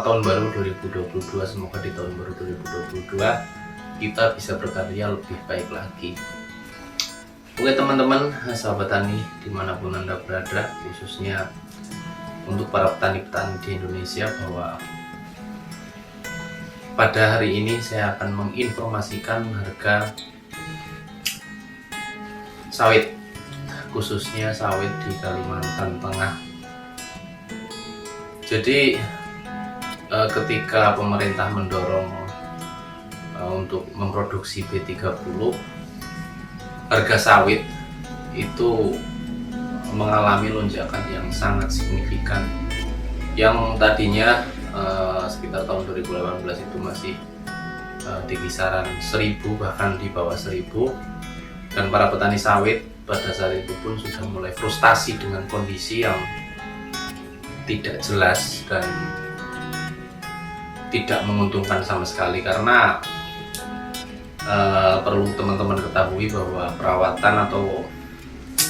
tahun baru 2022. Semoga di tahun baru 2022 kita bisa berkarya lebih baik lagi. Oke teman-teman, sahabat tani dimanapun Anda berada, khususnya untuk para petani-petani di Indonesia, bahwa pada hari ini saya akan menginformasikan harga sawit, khususnya sawit di Kalimantan Tengah. Jadi ketika pemerintah mendorong untuk memproduksi B30, harga sawit itu mengalami lonjakan yang sangat signifikan. Yang tadinya sekitar tahun 2018 itu masih di kisaran 1000, bahkan di bawah 1000, dan para petani sawit pada saat itu pun sudah mulai frustasi dengan kondisi yang tidak jelas dan tidak menguntungkan sama sekali. Karena perlu teman-teman ketahui bahwa perawatan atau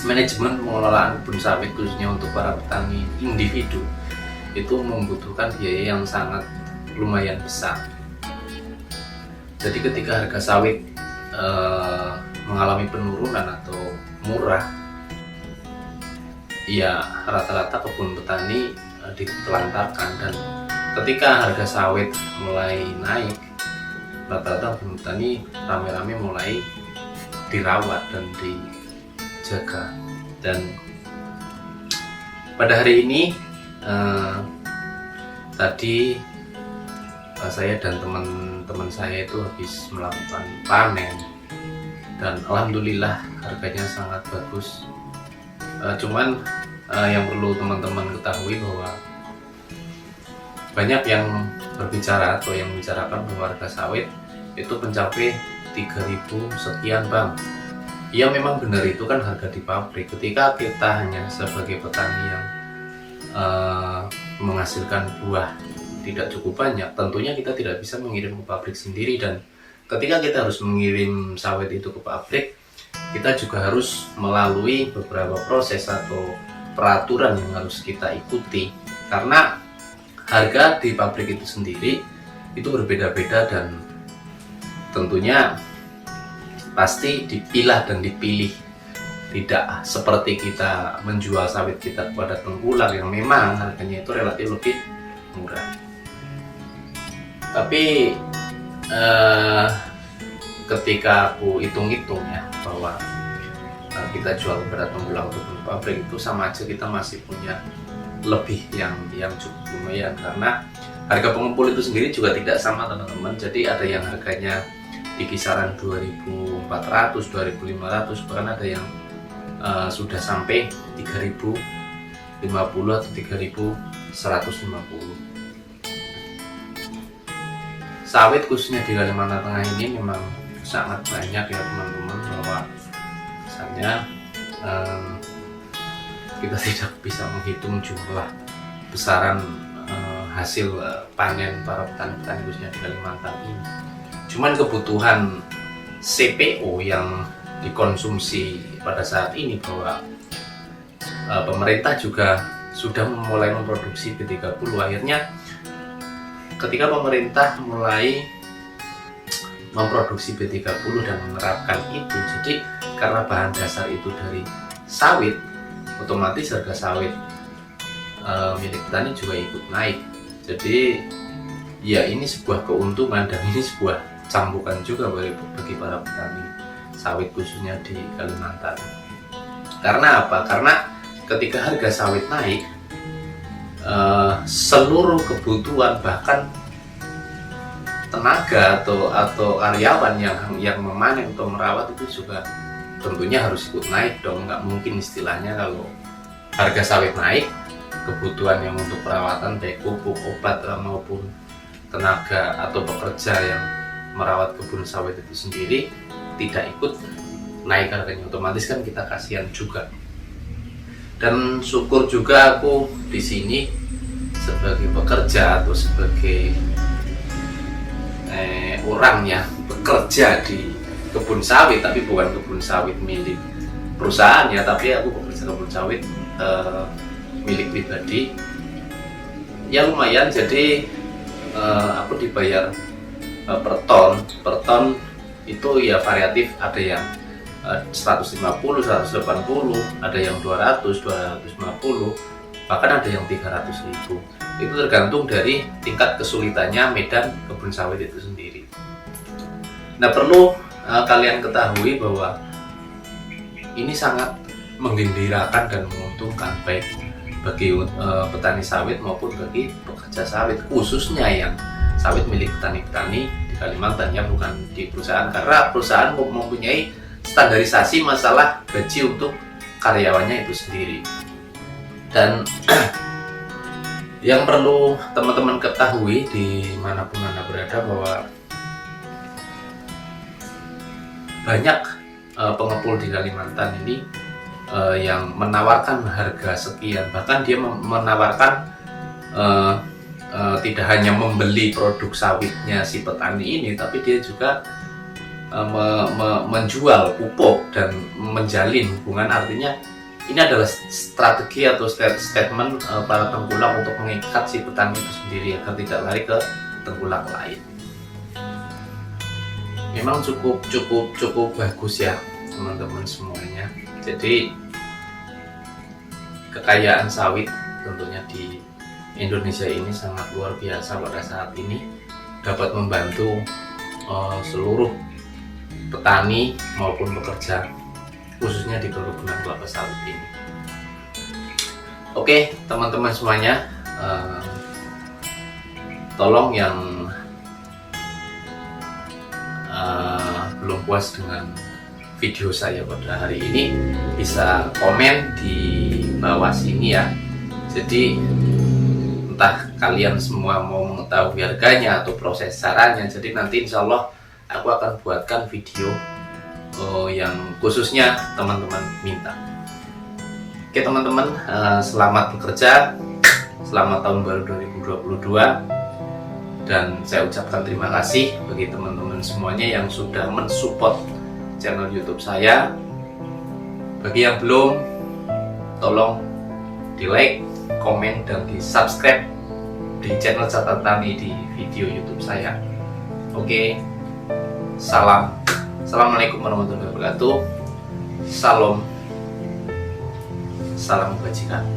manajemen pengelolaan kebun sawit, khususnya untuk para petani individu, itu membutuhkan biaya yang sangat lumayan besar. Jadi ketika harga sawit mengalami penurunan atau murah, ya rata-rata kebun petani ditelantarkan. Dan ketika harga sawit mulai naik, rata-rata kebun petani rame-rame mulai dirawat dan dijaga. Dan pada hari ini tadi saya dan teman-teman saya itu habis melakukan panen, dan alhamdulillah harganya sangat bagus. Cuman yang perlu teman-teman ketahui bahwa banyak yang berbicara atau yang membicarakan bahwa harga sawit itu mencapai 3000 sekian bang. Ya memang benar, itu kan harga di pabrik. Ketika kita hanya sebagai petani yang menghasilkan buah tidak cukup banyak, tentunya kita tidak bisa mengirim ke pabrik sendiri. Dan ketika kita harus mengirim sawit itu ke pabrik, kita juga harus melalui beberapa proses atau peraturan yang harus kita ikuti. Karena harga di pabrik itu sendiri itu berbeda-beda, dan tentunya pasti dipilah dan dipilih. Tidak seperti kita menjual sawit kita kepada tengkulak yang memang harganya itu relatif lebih murah. Tapi ketika aku hitung-hitung ya, bahwa kita jual kepada tengkulak untuk pabrik itu sama aja kita masih punya lebih yang cukup lumayan. Karena harga pengumpul itu sendiri juga tidak sama teman-teman. Jadi ada yang harganya di kisaran 2400, 2500, bahkan ada yang sudah sampai 3050 atau 3150. Sawit khususnya di Kalimantan Tengah ini memang sangat banyak ya teman-teman, bahwa misalnya kita tidak bisa menghitung jumlah besaran hasil panen para petani-petani khususnya di Kalimantan ini. Cuman kebutuhan CPO yang dikonsumsi pada saat ini, bahwa pemerintah juga sudah mulai memproduksi B30. Akhirnya ketika pemerintah mulai memproduksi B30 dan menerapkan itu, jadi karena bahan dasar itu dari sawit, otomatis harga sawit milik petani juga ikut naik. Jadi ya ini sebuah keuntungan, dan ini sebuah cambukan juga bagi para petani sawit khususnya di Kalimantan. Karena apa? Karena ketika harga sawit naik, seluruh kebutuhan, bahkan tenaga atau karyawan yang memanen atau merawat itu juga tentunya harus ikut naik dong. Nggak mungkin istilahnya kalau harga sawit naik, kebutuhan yang untuk perawatan baik pupuk, obat maupun tenaga atau pekerja yang merawat kebun sawit itu sendiri tidak ikut naik harganya, otomatis kan kita kasihan juga. Dan syukur juga aku di sini sebagai pekerja atau sebagai orang yang bekerja di kebun sawit, tapi bukan kebun sawit milik perusahaan ya, tapi aku bekerja kebun sawit milik pribadi. Ya lumayan, jadi aku dibayar per ton itu ya variatif, ada yang 150, 180, ada yang 200, 250, bahkan ada yang 300.000. Itu tergantung dari tingkat kesulitannya medan kebun sawit itu sendiri. Nah, perlu kalian ketahui bahwa ini sangat menggembirakan dan menguntungkan baik bagi petani sawit maupun bagi pekerja sawit, khususnya yang sawit milik petani-petani di Kalimantan, ya, bukan di perusahaan, karena perusahaan mempunyai standarisasi masalah gaji untuk karyawannya itu sendiri. Dan yang perlu teman-teman ketahui dimanapun Anda berada, bahwa banyak pengepul di Kalimantan ini yang menawarkan harga sekian, bahkan dia menawarkan tidak hanya membeli produk sawitnya si petani ini, tapi dia juga menjual pupuk dan menjalin hubungan. Artinya ini adalah strategi atau statement para tengkulak untuk mengikat si petani itu sendiri agar tidak lari ke tengkulak lain. Memang cukup bagus ya teman-teman semuanya. Jadi kekayaan sawit tentunya di Indonesia ini sangat luar biasa pada saat ini, dapat membantu seluruh petani maupun pekerja khususnya di perkebunan kelapa sawit ini. Oke teman-teman semuanya, tolong yang belum puas dengan video saya pada hari ini bisa komen di bawah sini ya. Jadi entah kalian semua mau mengetahui harganya atau proses caranya, jadi nanti insya Allah aku akan buatkan video yang khususnya teman-teman minta. Oke teman-teman, selamat bekerja, selamat tahun baru 2022, dan saya ucapkan terima kasih bagi teman-teman semuanya yang sudah mensupport channel YouTube saya. Bagi yang belum, tolong di like, komen, dan di subscribe di channel Catatan Tani di video YouTube saya. Oke, Assalamualaikum warahmatullahi wabarakatuh. Salam kebajikan.